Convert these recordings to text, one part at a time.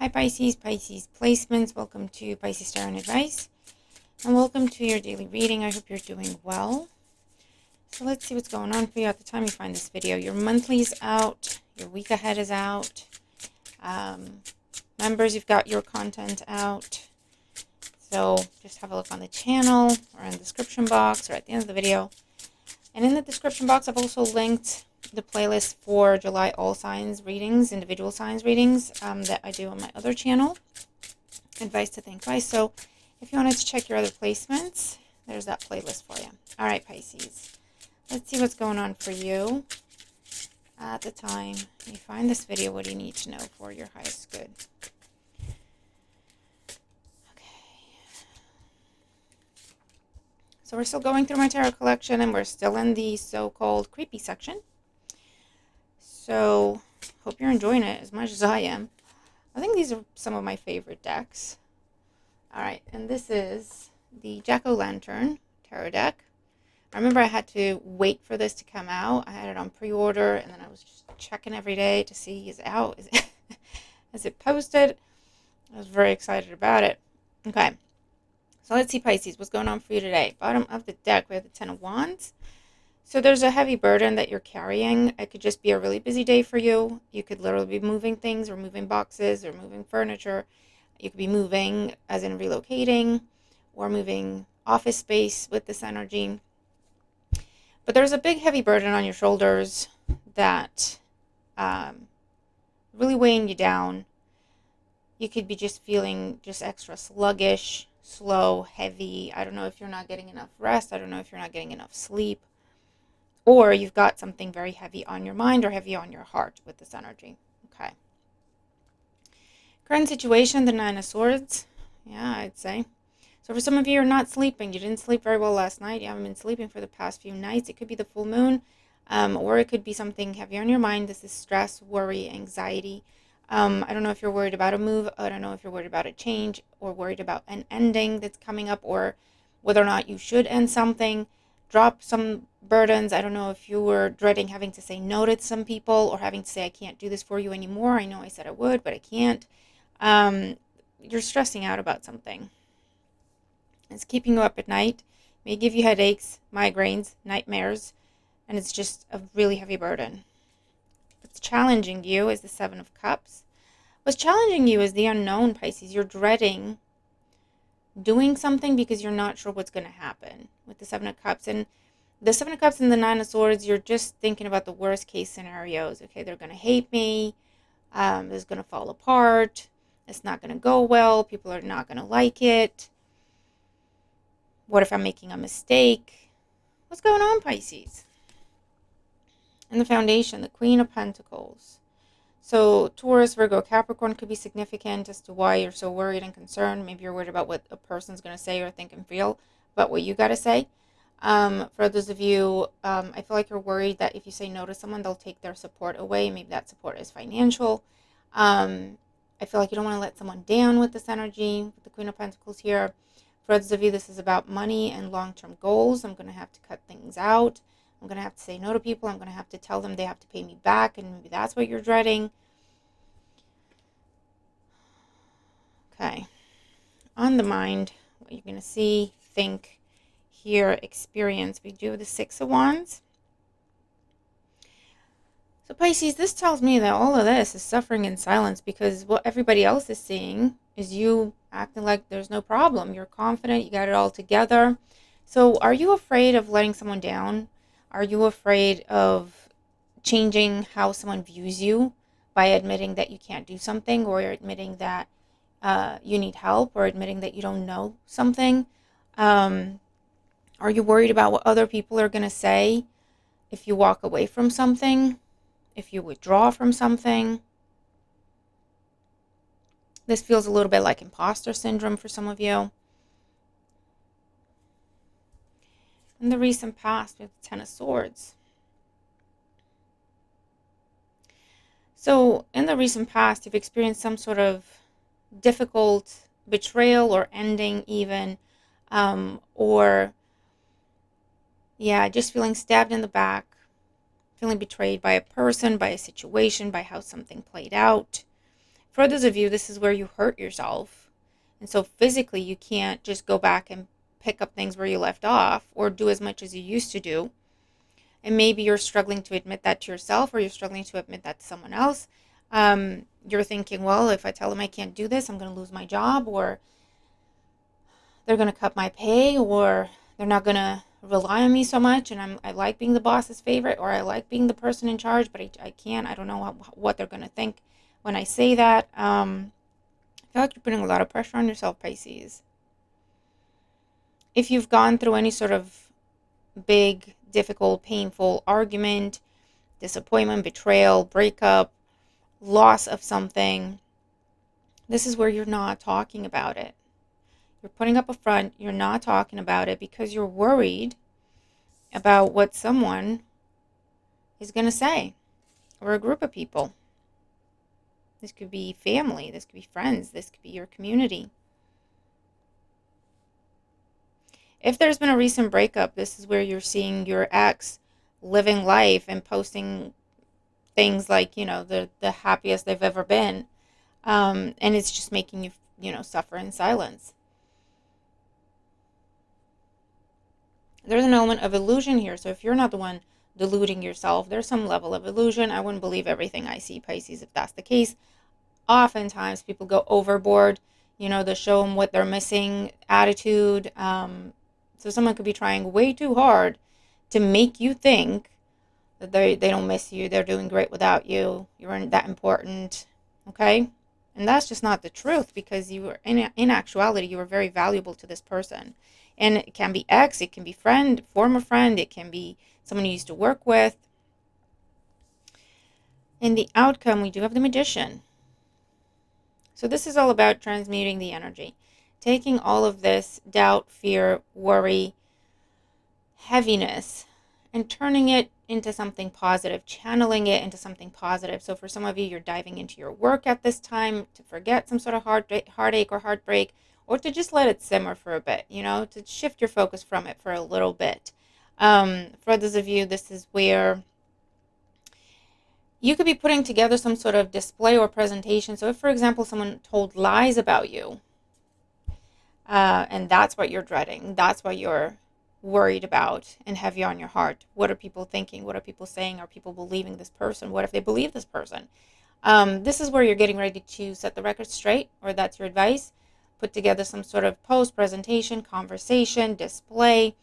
Hi Pisces, Pisces placements. Welcome to Pisces Star and Advice. And welcome to your daily reading. I hope you're doing well. So let's see what's going on for you at the time you find this video. Your monthly is out. Your week ahead is out. Members, you've got your content out. So just have a look on the channel or in the description box or at the end of the video. And in the description box, I've also linked the playlist for July all signs readings, individual signs readings that I do on my other channel, Advice to Think Twice. So if you wanted to check your other placements, there's that playlist for you. All right, Pisces, let's see what's going on for you at the time you find this video. What do you need to know for your highest good? So we're still going through my tarot collection, and we're still in the so-called creepy section. So hope you're enjoying it as much as I am. I think these are some of my favorite decks. All right, and this is the Jack-o'-lantern tarot deck. I remember I had to wait for this to come out. I had it on pre-order, and then I was just checking every day to see, is it out? Is it posted? I was very excited about it. Okay. So let's see, Pisces, what's going on for you today? Bottom of the deck, we have the Ten of Wands. So there's a heavy burden that you're carrying. It could just be a really busy day for you. You could literally be moving things or moving boxes or moving furniture. You could be moving as in relocating or moving office space with this energy. But there's a big heavy burden on your shoulders that really weighing you down. You could be just feeling just extra sluggish, slow, heavy. I don't know if you're not getting enough rest. I don't know if you're not getting enough sleep. Or you've got something very heavy on your mind or heavy on your heart with this energy. Okay. Current situation, the Nine of Swords. Yeah, I'd say. So for some of you, you're not sleeping. You didn't sleep very well last night. You haven't been sleeping for the past few nights. It could be the full moon, or it could be something heavy on your mind. This is stress, worry, anxiety. I don't know if you're worried about a move. I don't know if you're worried about a change or worried about an ending that's coming up, or whether or not you should end something. Drop some burdens. I don't know if you were dreading having to say no to some people or having to say, I can't do this for you anymore. I know I said I would, but I can't. You're stressing out about something. It's keeping you up at night. May give you headaches, migraines, nightmares, and it's just a really heavy burden. What's challenging you is the Seven of Cups. What's challenging you is the unknown, Pisces. You're dreading doing something because you're not sure what's going to happen with the Seven of Cups. And the Seven of Cups and the Nine of Swords, you're just thinking about the worst case scenarios. Okay, they're going to hate me. This is going to fall apart. It's not going to go well. People are not going to like it. What if I'm making a mistake? What's going on, Pisces? And the Foundation, the Queen of Pentacles. So Taurus, Virgo, Capricorn could be significant as to why you're so worried and concerned. Maybe you're worried about what a person's going to say or think and feel about what you got to say. For those of you, I feel like you're worried that if you say no to someone, they'll take their support away. Maybe that support is financial. I feel like you don't want to let someone down with this energy, with the Queen of Pentacles here. For those of you, this is about money and long-term goals. I'm going to have to cut things out. I'm going to have to say no to people. I'm going to have to tell them they have to pay me back, and maybe that's what you're dreading. Okay. On the mind, what you're going to see, think, hear, experience. We do the Six of Wands. So Pisces, this tells me that all of this is suffering in silence because what everybody else is seeing is you acting like there's no problem. You're confident, you got it all together. So are you afraid of letting someone down? Are you afraid of changing how someone views you by admitting that you can't do something, or admitting that you need help, or admitting that you don't know something? Are you worried about what other people are going to say if you walk away from something, if you withdraw from something? This feels a little bit like imposter syndrome for some of you. In the recent past, we have the Ten of Swords. So in the recent past, you've experienced some sort of difficult betrayal or ending even, or just feeling stabbed in the back, feeling betrayed by a person, by a situation, by how something played out. For others of you, this is where you hurt yourself. And so physically, you can't just go back and pick up things where you left off or do as much as you used to do. And maybe you're struggling to admit that to yourself, or you're struggling to admit that to someone else. You're thinking, well, if I tell them I can't do this, I'm going to lose my job, or they're going to cut my pay, or they're not going to rely on me so much. And I like being the boss's favorite, or I like being the person in charge, but I can't. I don't know what they're going to think when I say that. I feel like you're putting a lot of pressure on yourself, Pisces. If you've gone through any sort of big, difficult, painful argument, disappointment, betrayal, breakup, loss of something, this is where you're not talking about it. You're putting up a front, you're not talking about it because you're worried about what someone is going to say, or a group of people. This could be family, this could be friends, this could be your community. If there's been a recent breakup, this is where you're seeing your ex living life and posting things like, the happiest they've ever been. And it's just making you, suffer in silence. There's an element of illusion here. So if you're not the one deluding yourself, there's some level of illusion. I wouldn't believe everything I see, Pisces, if that's the case. Oftentimes people go overboard, to show them what they're missing attitude. So someone could be trying way too hard to make you think that they don't miss you, they're doing great without you, you're that important, okay? And that's just not the truth, because you were in actuality, you were very valuable to this person. And it can be ex, it can be friend, former friend, it can be someone you used to work with. In the outcome, we do have the Magician. So this is all about transmuting the energy. Taking all of this doubt, fear, worry, heaviness, and turning it into something positive, channeling it into something positive. So for some of you, you're diving into your work at this time to forget some sort of heartache or heartbreak, or to just let it simmer for a bit, to shift your focus from it for a little bit. For those of you, this is where you could be putting together some sort of display or presentation. So if, for example, someone told lies about you, and that's what you're dreading, that's what you're worried about and heavy on your heart. What are people thinking? What are people saying? Are people believing this person? What if they believe this person? This is where you're getting ready to set the record straight, or that's your advice. Put together some sort of post, presentation, conversation, display,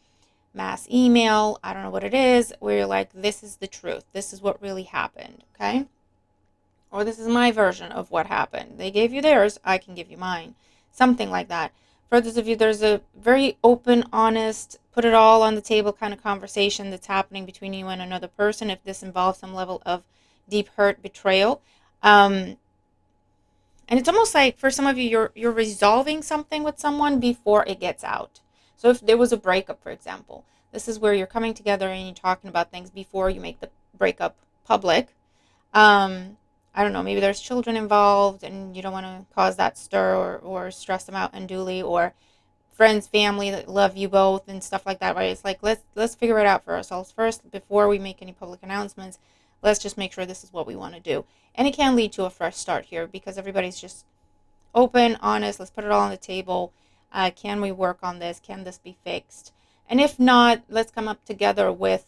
mass email, I don't know what it is, where you're like, this is the truth. This is what really happened, okay? Or this is my version of what happened. They gave you theirs, I can give you mine. Something like that. For those of you, there's a very open, honest, put it all on the table kind of conversation that's happening between you and another person, if this involves some level of deep hurt, betrayal. And it's almost like, for some of you, you're resolving something with someone before it gets out. So if there was a breakup, for example, this is where you're coming together and you're talking about things before you make the breakup public. I don't know, maybe there's children involved and you don't want to cause that stir or stress them out unduly, or friends, family that love you both and stuff like that, right? It's like, let's figure it out for ourselves first before we make any public announcements. Let's just make sure this is what we want to do. And it can lead to a fresh start here, because everybody's just open, honest. Let's put it all on the table. Can we work on this? Can this be fixed? And if not, let's come up together with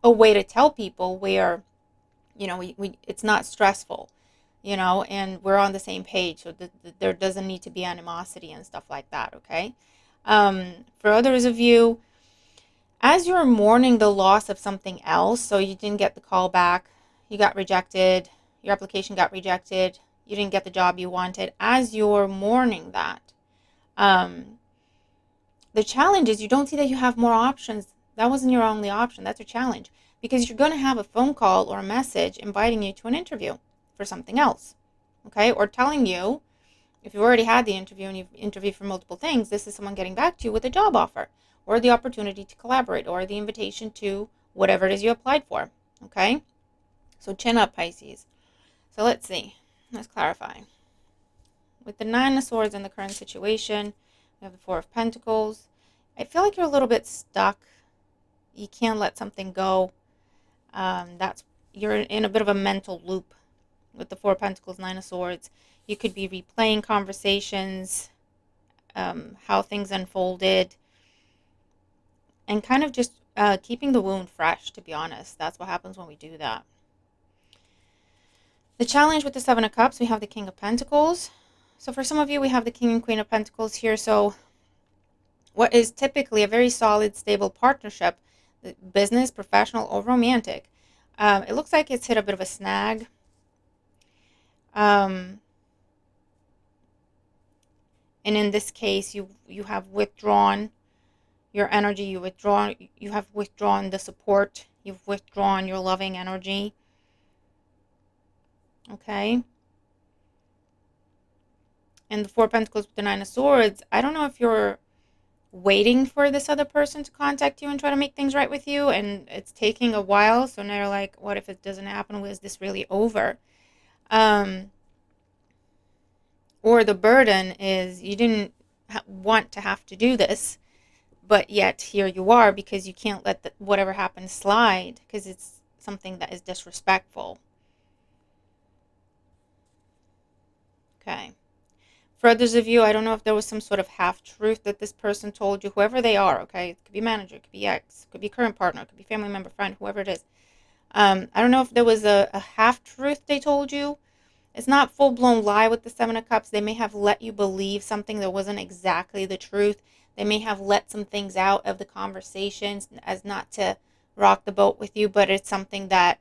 a way to tell people where, it's not stressful, and we're on the same page, so there doesn't need to be animosity and stuff like that, okay? For others of you, as you're mourning the loss of something else, so you didn't get the call back, you got rejected, your application got rejected, you didn't get the job you wanted, as you're mourning that, the challenge is you don't see that you have more options. That wasn't your only option. That's your challenge, because you're going to have a phone call or a message inviting you to an interview for something else, okay? Or telling you, if you've already had the interview and you've interviewed for multiple things, this is someone getting back to you with a job offer, or the opportunity to collaborate, or the invitation to whatever it is you applied for, okay? So chin up, Pisces. So let's see. Let's clarify. With the Nine of Swords in the current situation, we have the Four of Pentacles. I feel like you're a little bit stuck. You can't let something go. You're in a bit of a mental loop, with the Four of Pentacles, Nine of Swords. You could be replaying conversations, how things unfolded, and kind of just keeping the wound fresh, to be honest. That's what happens when we do that. The challenge with the Seven of Cups, we have the King of Pentacles. So for some of you, we have the King and Queen of Pentacles here. So what is typically a very solid, stable partnership, business, professional, or romantic, it looks like it's hit a bit of a snag. And in this case, you have withdrawn your energy, you have withdrawn the support, you've withdrawn your loving energy. Okay. And the Four of Pentacles with the Nine of Swords, I don't know if you're waiting for this other person to contact you and try to make things right with you, and it's taking a while, so now you're like, what if it doesn't happen? Is this really over? Or the burden is you didn't want to have to do this, but yet here you are, because you can't let whatever happened slide, because it's something that is disrespectful. Okay. For others of you, I don't know if there was some sort of half-truth that this person told you, whoever they are, okay? It could be manager, it could be ex, it could be current partner, it could be family member, friend, whoever it is. I don't know if there was a half-truth they told you. It's not full-blown lie with the Seven of Cups. They may have let you believe something that wasn't exactly the truth. They may have let some things out of the conversations as not to rock the boat with you, but it's something that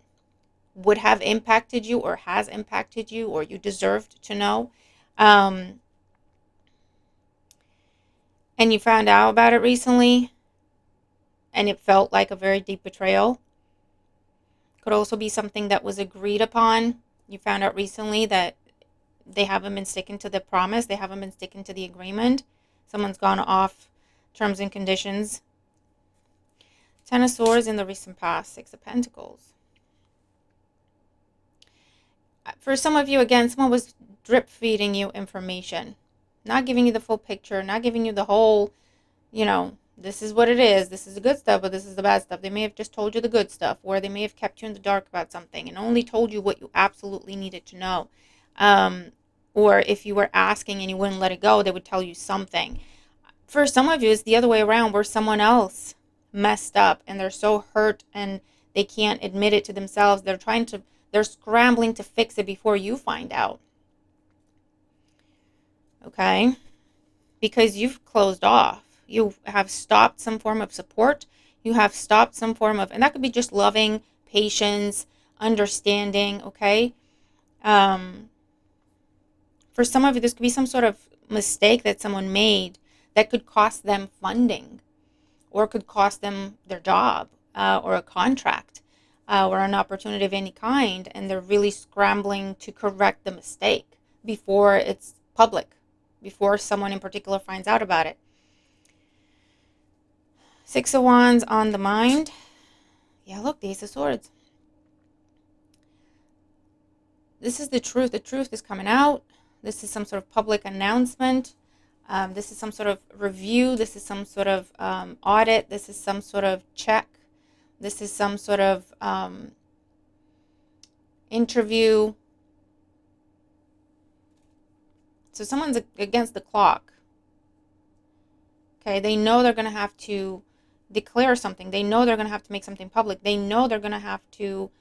would have impacted you, or has impacted you, or you deserved to know. And you found out about it recently, and it felt like a very deep betrayal. Could also be something that was agreed upon. You found out recently that they haven't been sticking to the promise. They haven't been sticking to the agreement. Someone's gone off terms and conditions. Ten of Swords in the recent past. Six of Pentacles. For some of you, again, someone was drip feeding you information. Not giving you the full picture. Not giving you the whole, this is what it is. This is the good stuff, but this is the bad stuff. They may have just told you the good stuff, or they may have kept you in the dark about something and only told you what you absolutely needed to know. Or if you were asking and you wouldn't let it go, they would tell you something. For some of you, it's the other way around, where someone else messed up and they're so hurt and they can't admit it to themselves. They're scrambling to fix it before you find out. Okay? Because you've closed off. You have stopped some form of support. You have stopped some form of, and that could be just loving, patience, understanding, okay? For some of you, this could be some sort of mistake that someone made that could cost them funding, or could cost them their job, or a contract, or an opportunity of any kind, and they're really scrambling to correct the mistake before it's public, before someone in particular finds out about it. Six of Wands on the mind. Yeah, look, the Ace of Swords. This is the truth. The truth is coming out. This is some sort of public announcement. This is some sort of review. This is some sort of audit. This is some sort of check. This is some sort of interview. So someone's against the clock. Okay, they know they're going to have to declare something. They know they're going to have to make something public. They know they're going to have to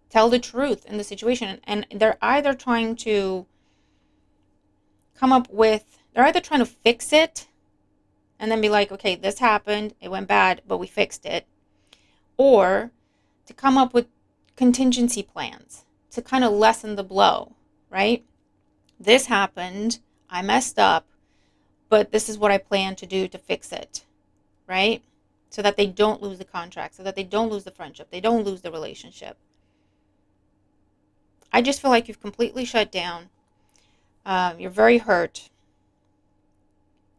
tell the truth in the situation. And they're either trying to they're either trying to fix it and then be like, okay, this happened, it went bad, but we fixed it. Or to come up with contingency plans to kind of lessen the blow, right? This happened, I messed up, but this is what I plan to do to fix it, right? So that they don't lose the contract, so that they don't lose the friendship, they don't lose the relationship. I just feel like you've completely shut down. You're very hurt.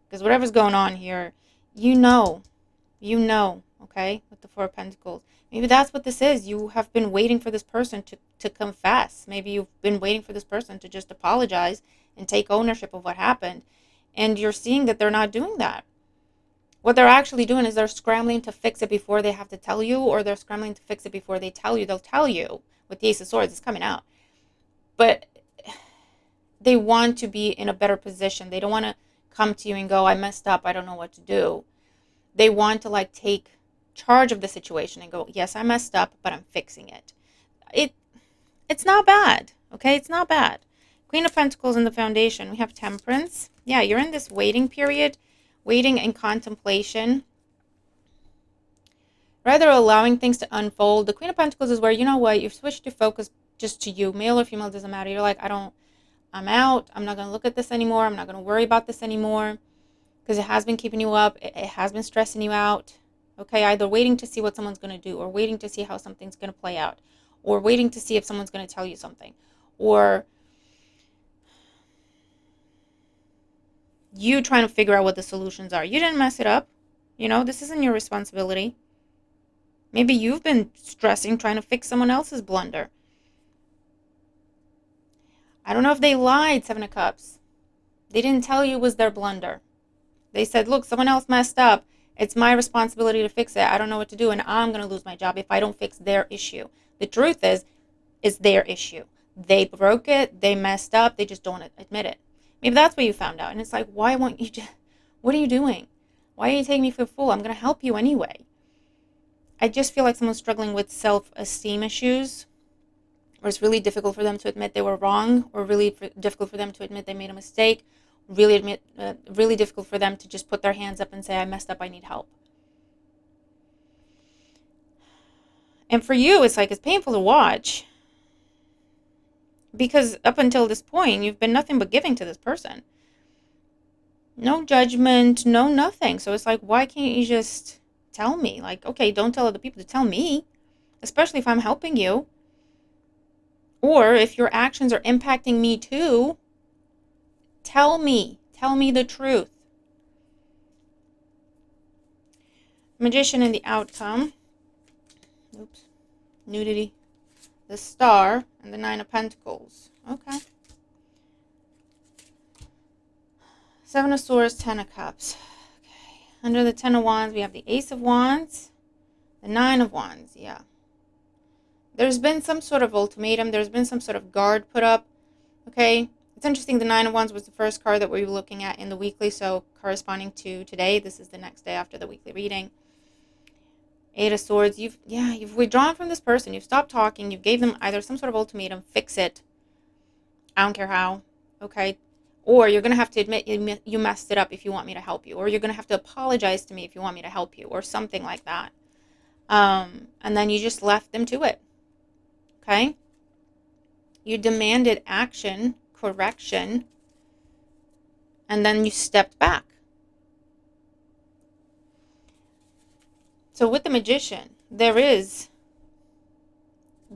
Because whatever's going on here, you know, okay, with the Four of Pentacles. Maybe that's what this is. You have been waiting for this person to confess. Maybe you've been waiting for this person to just apologize and take ownership of what happened. And you're seeing that they're not doing that. What they're actually doing is they're scrambling to fix it before they have to tell you, or they're scrambling to fix it before they tell you. They'll tell you with the Ace of Swords, it's coming out. but they want to be in a better position. They don't want to come to you and go, I messed up, I don't know what to do. They want to like take charge of the situation and go, yes, I messed up, but I'm fixing it. It it's not bad, okay? It's not bad. Queen of Pentacles in the foundation. We have Temperance. Yeah, you're in this waiting period, waiting and contemplation. Rather allowing things to unfold. The Queen of Pentacles is where, you know what, you've switched your focus just to you. Male or female, doesn't matter. You're like, I'm out. I'm not going to look at this anymore. I'm not going to worry about this anymore because it has been keeping you up. It has been stressing you out. Okay, either waiting to see what someone's going to do, or waiting to see how something's going to play out, or waiting to see if someone's going to tell you something, or you trying to figure out what the solutions are. You didn't mess it up. You know, this isn't your responsibility. Maybe you've been stressing trying to fix someone else's blunder. I don't know if they lied, Seven of Cups. They didn't tell you it was their blunder. They said, look, someone else messed up. It's my responsibility to fix it. I don't know what to do, and I'm going to lose my job if I don't fix their issue. The truth is, it's their issue. They broke it. They messed up. They just don't admit it. Maybe that's what you found out. And it's like, why won't you just, what are you doing? Why are you taking me for a fool? I'm going to help you anyway. I just feel like someone's struggling with self-esteem issues, or it's really difficult for them to admit they were wrong, or really difficult for them to admit they made a mistake, really difficult for them to just put their hands up and say, I messed up, I need help. And for you, it's like, it's painful to watch, because up until this point, you've been nothing but giving to this person. No judgment, no nothing. So it's like, why can't you just tell me? Like, okay, don't tell other people to tell me, especially if I'm helping you. Or if your actions are impacting me too, tell me the truth. Magician in the outcome. Oops. Nudity. The Star and the Nine of Pentacles. Okay. Seven of Swords, Ten of Cups. Okay. Under the Ten of Wands, we have the Ace of Wands, the Nine of Wands. Yeah. There's been some sort of ultimatum. There's been some sort of guard put up. Okay. It's interesting. The Nine of Wands was the first card that we were looking at in the weekly. So corresponding to today, this is the next day after the weekly reading. Eight of Swords. You've withdrawn from this person. You've stopped talking. You've gave them either some sort of ultimatum. Fix it. I don't care how. Okay. Or you're going to have to admit you messed it up if you want me to help you. Or you're going to have to apologize to me if you want me to help you. Or something like that. And then you just left them to it. Okay? You demanded action, correction, and then you stepped back. So with the Magician, the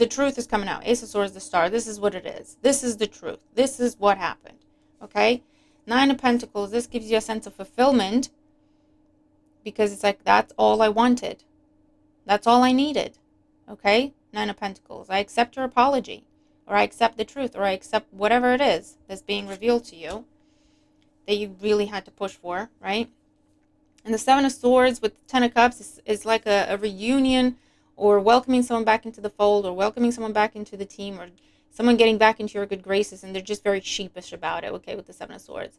truth is coming out. Ace of Swords, the Star. This is what it is. This is the truth. This is what happened. Okay? Nine of Pentacles. This gives you a sense of fulfillment, because it's like, that's all I wanted. That's all I needed. Okay? Nine of Pentacles. I accept your apology, or I accept the truth, or I accept whatever it is that's being revealed to you that you really had to push for, right? And the Seven of Swords with the Ten of Cups is like a reunion, or welcoming someone back into the fold, or welcoming someone back into the team, or someone getting back into your good graces, and they're just very sheepish about it, okay, with the Seven of Swords.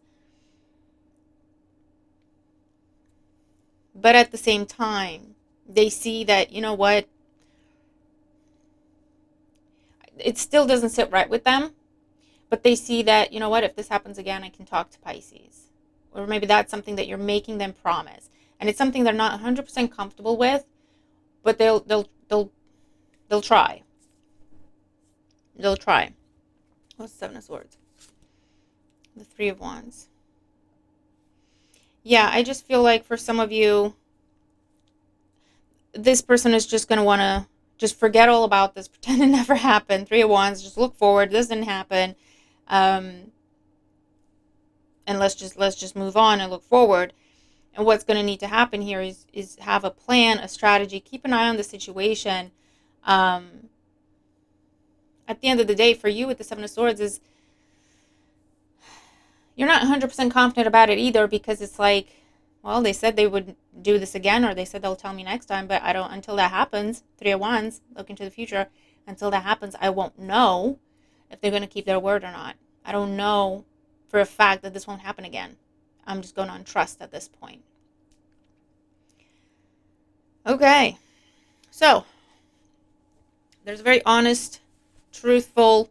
But at the same time, they see that, you know what, it still doesn't sit right with them, but they see that, you know what, if this happens again, I can talk to Pisces. Or maybe that's something that you're making them promise. And it's something they're not 100% comfortable with, but they'll try. They'll try. What's the Seven of Swords? The Three of Wands. Yeah, I just feel like for some of you, this person is just going to want to just forget all about this, pretend it never happened. Three of Wands, just look forward. This didn't happen. And let's just move on and look forward. And what's going to need to happen here is have a plan, a strategy, keep an eye on the situation. At the end of the day, for you with the Seven of Swords, is you're not 100% confident about it either, because it's like, well, they said they would do this again, or they said they'll tell me next time, but I don't, until that happens. Three of Wands, look into the future. Until that happens, I won't know. if they're going to keep their word or not. I don't know for a fact that this won't happen again. I'm just going on trust at this point. Okay, so there's a very honest, truthful,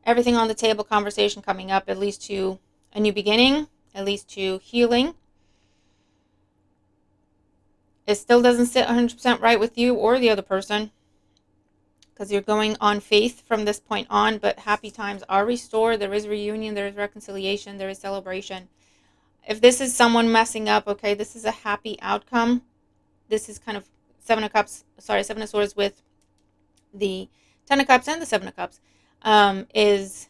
everything on the table conversation coming up. It leads to a new beginning. It leads to healing. It still doesn't sit 100% right with you or the other person, because you're going on faith from this point on, but happy times are restored. There is reunion, there is reconciliation, there is celebration. If this is someone messing up, okay, this is a happy outcome. This is kind of Seven of Swords with the Ten of Cups and the Seven of Cups, is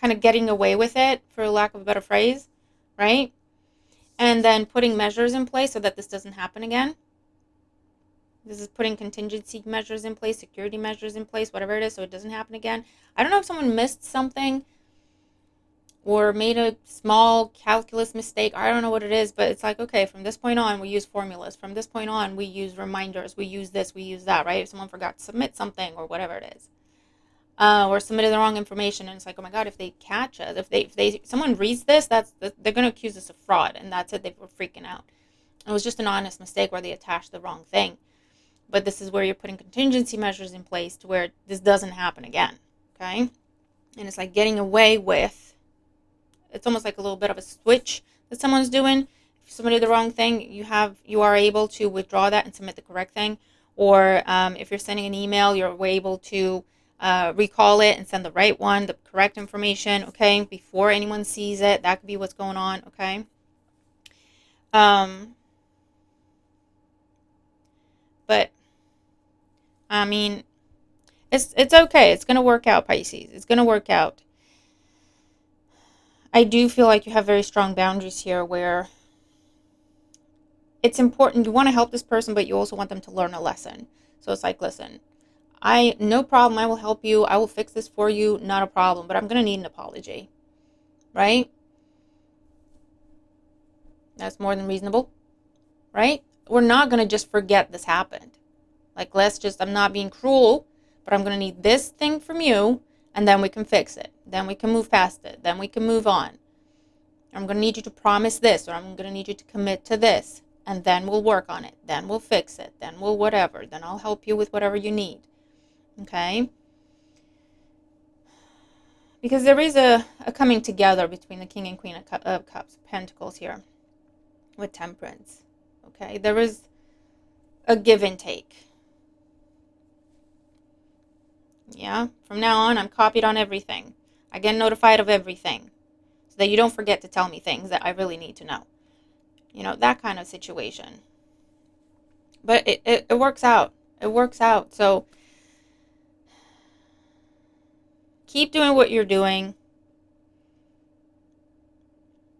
kind of getting away with it, for lack of a better phrase, right? And then putting measures in place so that this doesn't happen again. This is putting contingency measures in place, security measures in place, whatever it is, so it doesn't happen again. I don't know if someone missed something or made a small calculus mistake. I don't know what it is, but it's like, okay, from this point on, we use formulas. From this point on, we use reminders. We use this, we use that, right? If someone forgot to submit something or whatever it is. Or submitted the wrong information, and it's like, oh my God, if they catch us, if someone reads this, they're going to accuse us of fraud, and that's it. They were freaking out. It was just an honest mistake where they attached the wrong thing. But this is where you're putting contingency measures in place to where this doesn't happen again, okay? And it's like getting away with, it's almost like a little bit of a switch that someone's doing. If you submitted the wrong thing, you are able to withdraw that and submit the correct thing. Or if you're sending an email, you're able to recall it and send the right one, the correct information, okay, before anyone sees it. That could be what's going on, okay? But I mean, it's okay. It's gonna work out, Pisces. It's gonna work out. I do feel like you have very strong boundaries here, where it's important. You want to help this person, but you also want them to learn a lesson. So it's like, listen, no problem. I will help you. I will fix this for you. Not a problem. But I'm gonna need an apology, right? That's more than reasonable, right? We're not gonna just forget this happened. Like, I'm not being cruel, but I'm going to need this thing from you, and then we can fix it. Then we can move past it. Then we can move on. I'm going to need you to promise this, or I'm going to need you to commit to this, and then we'll work on it. Then we'll fix it. Then we'll whatever. Then I'll help you with whatever you need. Okay? Because there is a coming together between the King and Queen of Cups, Pentacles here, with Temperance. Okay? There is a give and take. Yeah, from now on, I'm copied on everything. I get notified of everything, so that you don't forget to tell me things that I really need to know. You know, that kind of situation. But it works out. It works out. So keep doing what you're doing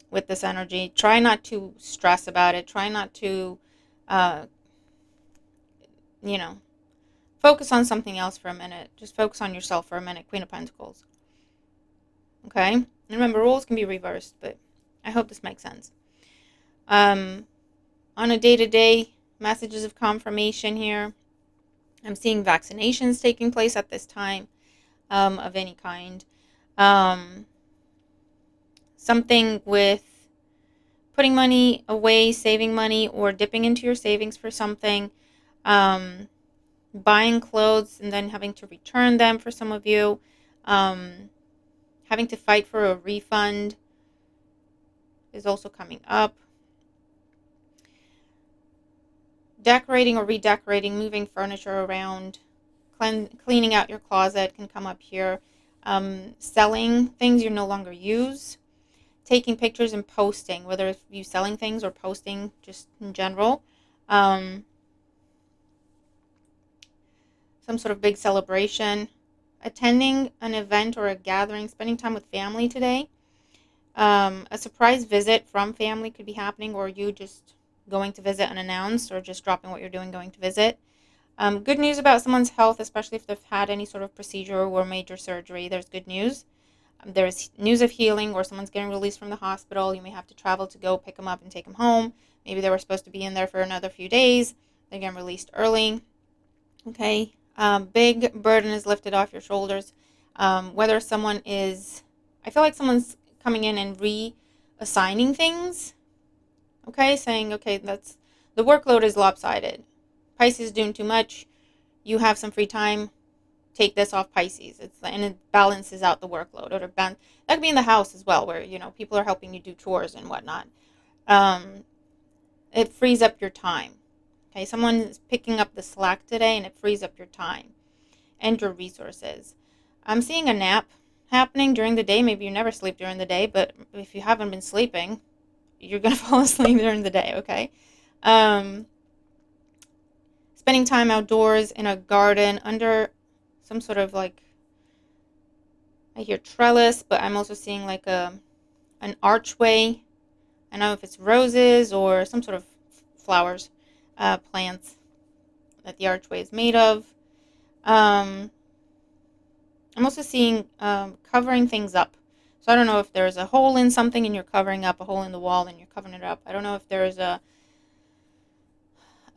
with this energy. Try not to stress about it. Try not to, focus on something else for a minute. Just focus on yourself for a minute, Queen of Pentacles. Okay? And remember, roles can be reversed, but I hope this makes sense. On a day-to-day, messages of confirmation here. I'm seeing vaccinations taking place at this time, of any kind. Something with putting money away, saving money, or dipping into your savings for something. Buying clothes and then having to return them for some of you. Having to fight for a refund is also coming up. Decorating or redecorating, moving furniture around, cleaning out your closet can come up here. Selling things you no longer use. Taking pictures and posting, whether it's you selling things or posting just in general. Some sort of big celebration, attending an event or a gathering, spending time with family today. A surprise visit from family could be happening, or you just going to visit unannounced, or just dropping what you're doing, going to visit. Good news about someone's health, especially if they've had any sort of procedure or major surgery. There's good news. There's news of healing, or someone's getting released from the hospital. You may have to travel to go pick them up and take them home. Maybe they were supposed to be in there for another few days. They're getting released early. Okay. Big burden is lifted off your shoulders. Whether someone is, I feel like someone's coming in and reassigning things. Okay, saying, okay, that's the workload is lopsided. Pisces is doing too much. You have some free time. Take this off Pisces. And it balances out the workload. That could be in the house as well, where people are helping you do chores and whatnot. It frees up your time. Okay, someone is picking up the slack today, and it frees up your time and your resources. I'm seeing a nap happening during the day. Maybe you never sleep during the day, but if you haven't been sleeping, you're going to fall asleep during the day, okay? Spending time outdoors in a garden under some sort of like, I hear trellis, but I'm also seeing like an archway. I don't know if it's roses or some sort of flowers, plants that the archway is made of. I'm also seeing covering things up. So I don't know if there's a hole in something and you're covering up, a hole in the wall and you're covering it up. I don't know if there's I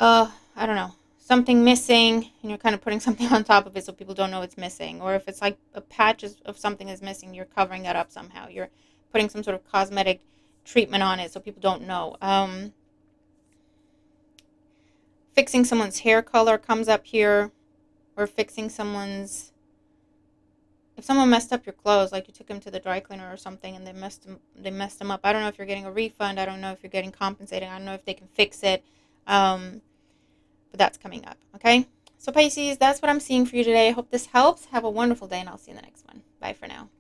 don't know, something missing and you're kind of putting something on top of it so people don't know it's missing. Or if it's like a patch of something is missing, you're covering that up somehow. You're putting some sort of cosmetic treatment on it so people don't know. Fixing someone's hair color comes up here, or fixing someone's, if someone messed up your clothes, like you took them to the dry cleaner or something and they messed them up. I don't know if you're getting a refund. I don't know if you're getting compensated. I don't know if they can fix it. But that's coming up, okay? So Pisces, that's what I'm seeing for you today. I hope this helps. Have a wonderful day, and I'll see you in the next one. Bye for now.